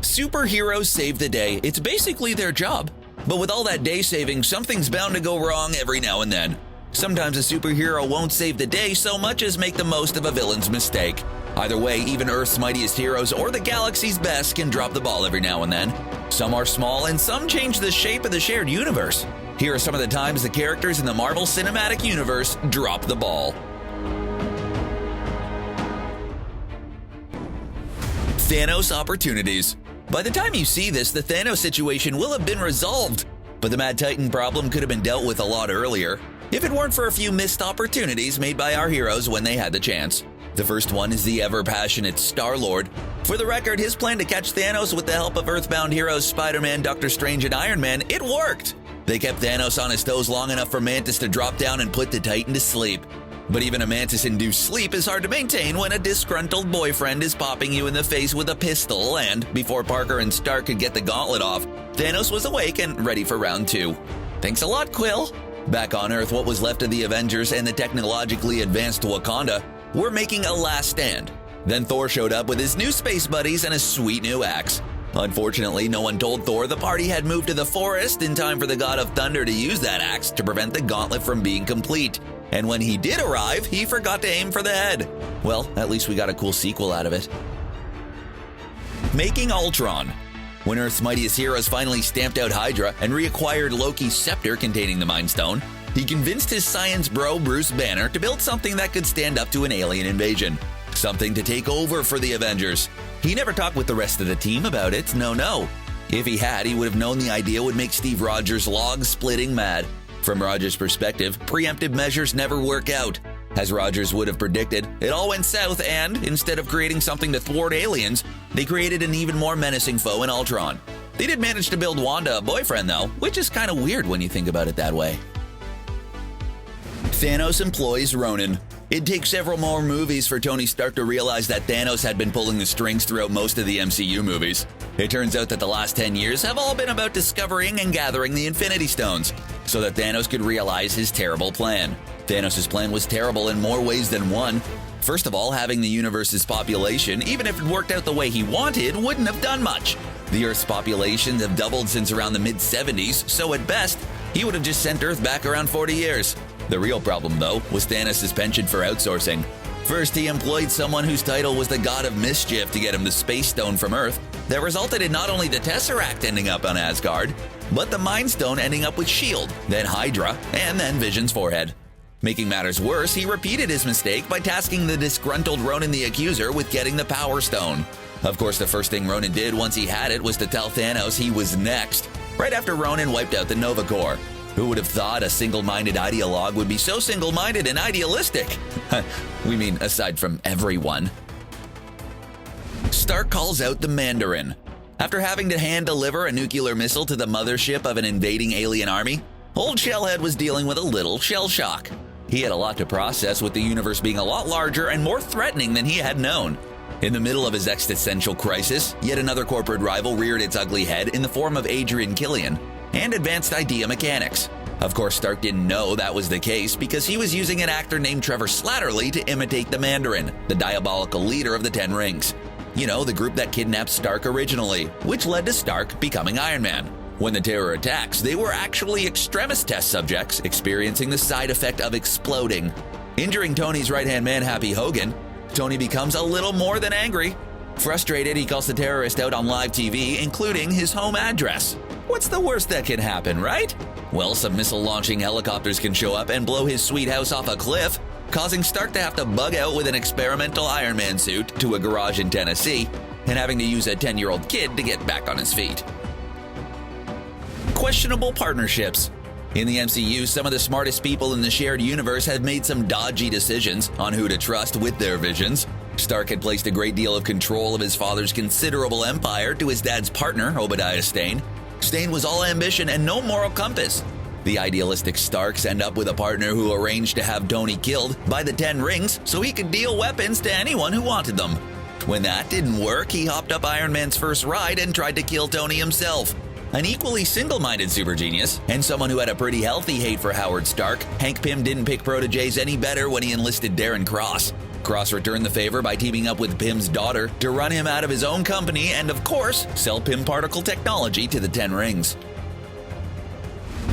Superheroes save the day. It's basically their job. But with all that day saving, something's bound to go wrong every now and then. Sometimes a superhero won't save the day so much as make the most of a villain's mistake. Either way, even Earth's mightiest heroes or the galaxy's best can drop the ball every now and then. Some are small and some change the shape of the shared universe. Here are some of the times the characters in the Marvel Cinematic Universe drop the ball. Thanos opportunities. By the time you see this, the Thanos situation will have been resolved. But the Mad Titan problem could have been dealt with a lot earlier, if it weren't for a few missed opportunities made by our heroes when they had the chance. The first one is the ever-passionate Star-Lord. For the record, his plan to catch Thanos with the help of Earthbound heroes Spider-Man, Doctor Strange, and Iron Man, it worked! They kept Thanos on his toes long enough for Mantis to drop down and put the Titan to sleep. But even a Mantis-induced sleep is hard to maintain when a disgruntled boyfriend is popping you in the face with a pistol, and before Parker and Stark could get the gauntlet off, Thanos was awake and ready for round 2. Thanks a lot, Quill! Back on Earth, what was left of the Avengers and the technologically advanced Wakanda were making a last stand. Then Thor showed up with his new space buddies and a sweet new axe. Unfortunately, no one told Thor the party had moved to the forest in time for the God of Thunder to use that axe to prevent the gauntlet from being complete. And when he did arrive, he forgot to aim for the head. Well, at least we got a cool sequel out of it. Making Ultron. When Earth's mightiest heroes finally stamped out Hydra and reacquired Loki's scepter containing the Mind Stone, he convinced his science bro Bruce Banner to build something that could stand up to an alien invasion. Something to take over for the Avengers. He never talked with the rest of the team about it, no. If he had, he would have known the idea would make Steve Rogers log-splitting mad. From Rogers' perspective, preemptive measures never work out. As Rogers would have predicted, it all went south and, instead of creating something to thwart aliens, they created an even more menacing foe in Ultron. They did manage to build Wanda a boyfriend though, which is kind of weird when you think about it that way. Thanos employs Ronan. It takes several more movies for Tony Stark to realize that Thanos had been pulling the strings throughout most of the MCU movies. It turns out that the last 10 years have all been about discovering and gathering the Infinity Stones, so that Thanos could realize his terrible plan. Thanos' plan was terrible in more ways than one. First of all, having the universe's population, even if it worked out the way he wanted, wouldn't have done much. The Earth's populations have doubled since around the mid-70s, so at best, he would have just sent Earth back around 40 years. The real problem, though, was Thanos' penchant for outsourcing. First, he employed someone whose title was the God of Mischief to get him the Space Stone from Earth. That resulted in not only the Tesseract ending up on Asgard, but the Mind Stone ending up with S.H.I.E.L.D., then Hydra, and then Vision's forehead. Making matters worse, he repeated his mistake by tasking the disgruntled Ronan the Accuser with getting the Power Stone. Of course, the first thing Ronan did once he had it was to tell Thanos he was next, right after Ronan wiped out the Nova Corps. Who would have thought a single-minded ideologue would be so single-minded and idealistic? We mean, aside from everyone. Stark calls out the Mandarin. After having to hand-deliver a nuclear missile to the mothership of an invading alien army, old Shellhead was dealing with a little shell shock. He had a lot to process, with the universe being a lot larger and more threatening than he had known. In the middle of his existential crisis, yet another corporate rival reared its ugly head in the form of Adrian Killian and advanced idea mechanics. Of course, Stark didn't know that was the case because he was using an actor named Trevor Slatterly to imitate the Mandarin, the diabolical leader of the Ten Rings. You know, the group that kidnapped Stark originally, which led to Stark becoming Iron Man. When the terror attacks, they were actually extremist test subjects experiencing the side effect of exploding. Injuring Tony's right-hand man, Happy Hogan, Tony becomes a little more than angry. Frustrated, he calls the terrorist out on live TV, including his home address. What's the worst that can happen, right? Well, some missile-launching helicopters can show up and blow his sweet house off a cliff, causing Stark to have to bug out with an experimental Iron Man suit to a garage in Tennessee, and having to use a 10-year-old kid to get back on his feet. Questionable partnerships. In the MCU, some of the smartest people in the shared universe have made some dodgy decisions on who to trust with their visions. Stark had placed a great deal of control of his father's considerable empire to his dad's partner, Obadiah Stane. Stane was all ambition and no moral compass. The idealistic Starks end up with a partner who arranged to have Tony killed by the Ten Rings so he could deal weapons to anyone who wanted them. When that didn't work, he hopped up Iron Man's first ride and tried to kill Tony himself. An equally single-minded super genius, and someone who had a pretty healthy hate for Howard Stark, Hank Pym didn't pick proteges any better when he enlisted Darren Cross. Cross returned the favor by teaming up with Pym's daughter to run him out of his own company and, of course, sell Pym particle technology to the Ten Rings.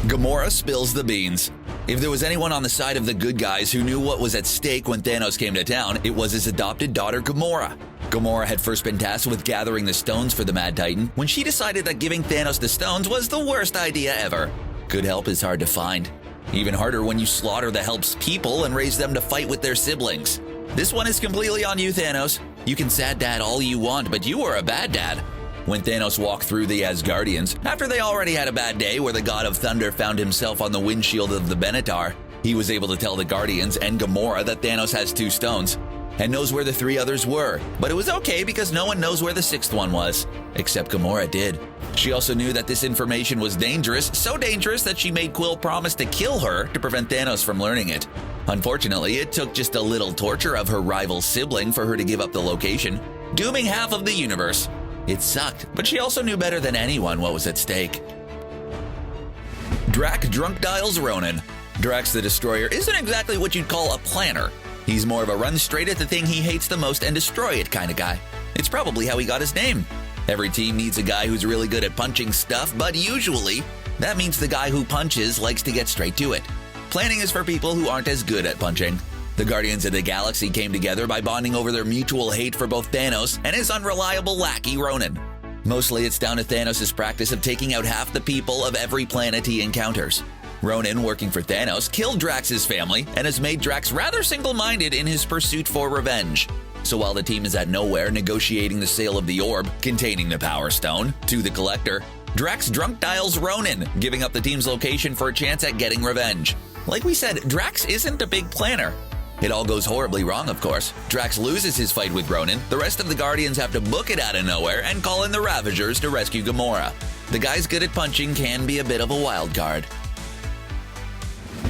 Gamora spills the beans. If there was anyone on the side of the good guys who knew what was at stake when Thanos came to town, it was his adopted daughter Gamora. Gamora had first been tasked with gathering the stones for the Mad Titan when she decided that giving Thanos the stones was the worst idea ever. Good help is hard to find. Even harder when you slaughter the help's people and raise them to fight with their siblings. This one is completely on you, Thanos. You can sad dad all you want, but you were a bad dad. When Thanos walked through the Asgardians, after they already had a bad day where the God of Thunder found himself on the windshield of the Benatar, he was able to tell the Guardians and Gamora that Thanos has 2 stones and knows where the 3 others were. But it was okay because no one knows where the 6th one was, except Gamora did. She also knew that this information was dangerous, so dangerous that she made Quill promise to kill her to prevent Thanos from learning it. Unfortunately, it took just a little torture of her rival sibling for her to give up the location, dooming half of the universe. It sucked, but she also knew better than anyone what was at stake. DRAK drunk dials Ronan. Drax the Destroyer isn't exactly what you'd call a planner. He's more of a run straight at the thing he hates the most and destroy it kind of guy. It's probably how he got his name. Every team needs a guy who's really good at punching stuff, but usually, that means the guy who punches likes to get straight to it. Planning is for people who aren't as good at punching. The Guardians of the Galaxy came together by bonding over their mutual hate for both Thanos and his unreliable lackey Ronan. Mostly it's down to Thanos' practice of taking out half the people of every planet he encounters. Ronan, working for Thanos, killed Drax's family and has made Drax rather single-minded in his pursuit for revenge. So while the team is at nowhere negotiating the sale of the orb containing the Power Stone to the Collector, Drax drunk dials Ronan, giving up the team's location for a chance at getting revenge. Like we said, Drax isn't a big planner. It all goes horribly wrong, of course. Drax loses his fight with Ronan, the rest of the Guardians have to book it out of nowhere and call in the Ravagers to rescue Gamora. The guys good at punching can be a bit of a wild card.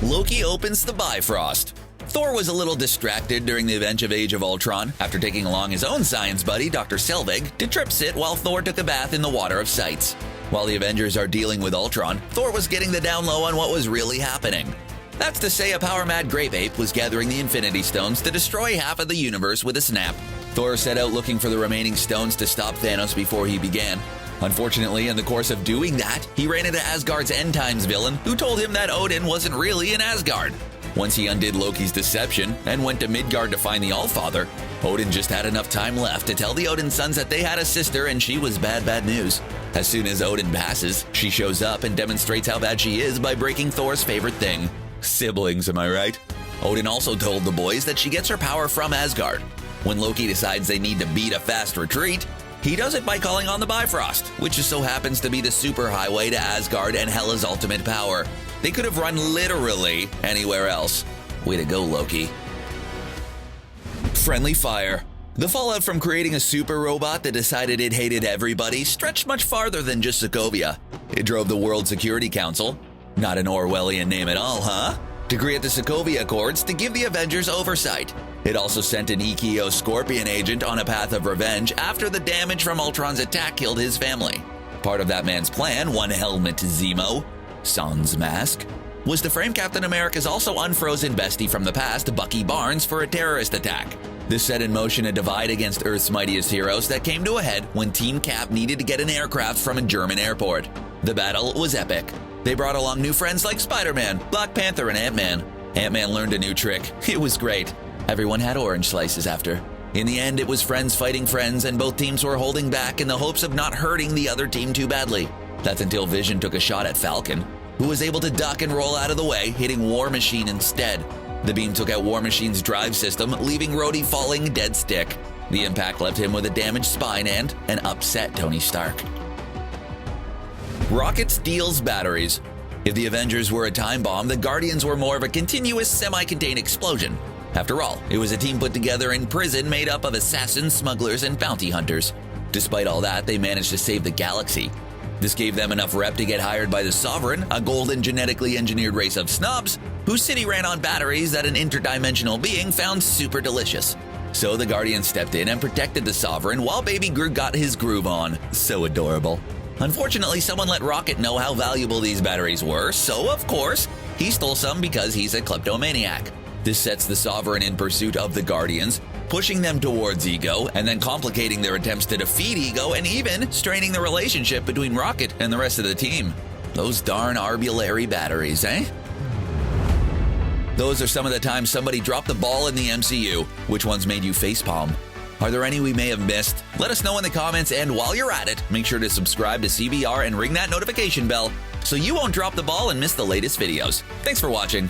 Loki opens the Bifrost. Thor was a little distracted during the event of Age of Ultron after taking along his own science buddy, Dr. Selvig, to trip sit while Thor took a bath in the water of Sights. While the Avengers are dealing with Ultron, Thor was getting the down low on what was really happening. That's to say, a power-mad grape ape was gathering the Infinity Stones to destroy half of the universe with a snap. Thor set out looking for the remaining stones to stop Thanos before he began. Unfortunately, in the course of doing that, he ran into Asgard's end times villain, who told him that Odin wasn't really in Asgard. Once he undid Loki's deception and went to Midgard to find the Allfather, Odin just had enough time left to tell the Odin sons that they had a sister and she was bad news. As soon as Odin passes, she shows up and demonstrates how bad she is by breaking Thor's favorite thing. Siblings, am I right? Odin also told the boys that she gets her power from Asgard. When Loki decides they need to beat a fast retreat, he does it by calling on the Bifrost, which just so happens to be the superhighway to Asgard and Hela's ultimate power. They could have run literally anywhere else. Way to go, Loki. Friendly fire. The fallout from creating a super robot that decided it hated everybody stretched much farther than just Sokovia. It drove the World Security Council, not an Orwellian name at all, huh? To create the Sokovia Accords to give the Avengers oversight. It also sent an EKO Scorpion agent on a path of revenge after the damage from Ultron's attack killed his family. Part of that man's plan, one Helmet Zemo, Sans Mask, was to frame Captain America's also unfrozen bestie from the past, Bucky Barnes, for a terrorist attack. This set in motion a divide against Earth's mightiest heroes that came to a head when Team Cap needed to get an aircraft from a German airport. The battle was epic. They brought along new friends like Spider-Man, Black Panther, and Ant-Man. Ant-Man learned a new trick. It was great. Everyone had orange slices after. In the end, it was friends fighting friends, and both teams were holding back in the hopes of not hurting the other team too badly. That's until Vision took a shot at Falcon, who was able to duck and roll out of the way, hitting War Machine instead. The beam took out War Machine's drive system, leaving Rhodey falling dead stick. The impact left him with a damaged spine and an upset Tony Stark. Rocket steals batteries. If the Avengers were a time bomb, the Guardians were more of a continuous, semi-contained explosion. After all, it was a team put together in prison made up of assassins, smugglers, and bounty hunters. Despite all that, they managed to save the galaxy. This gave them enough rep to get hired by the Sovereign, a golden genetically engineered race of snobs, whose city ran on batteries that an interdimensional being found super delicious. So the Guardians stepped in and protected the Sovereign while Baby Groot got his groove on. So adorable. Unfortunately, someone let Rocket know how valuable these batteries were, so of course, he stole some because he's a kleptomaniac. This sets the Sovereign in pursuit of the Guardians, pushing them towards Ego, and then complicating their attempts to defeat Ego, and even straining the relationship between Rocket and the rest of the team. Those darn arbulary batteries, eh? Those are some of the times somebody dropped the ball in the MCU. Which ones made you facepalm? Are there any we may have missed? Let us know in the comments, and while you're at it, make sure to subscribe to CBR and ring that notification bell so you won't drop the ball and miss the latest videos. Thanks for watching.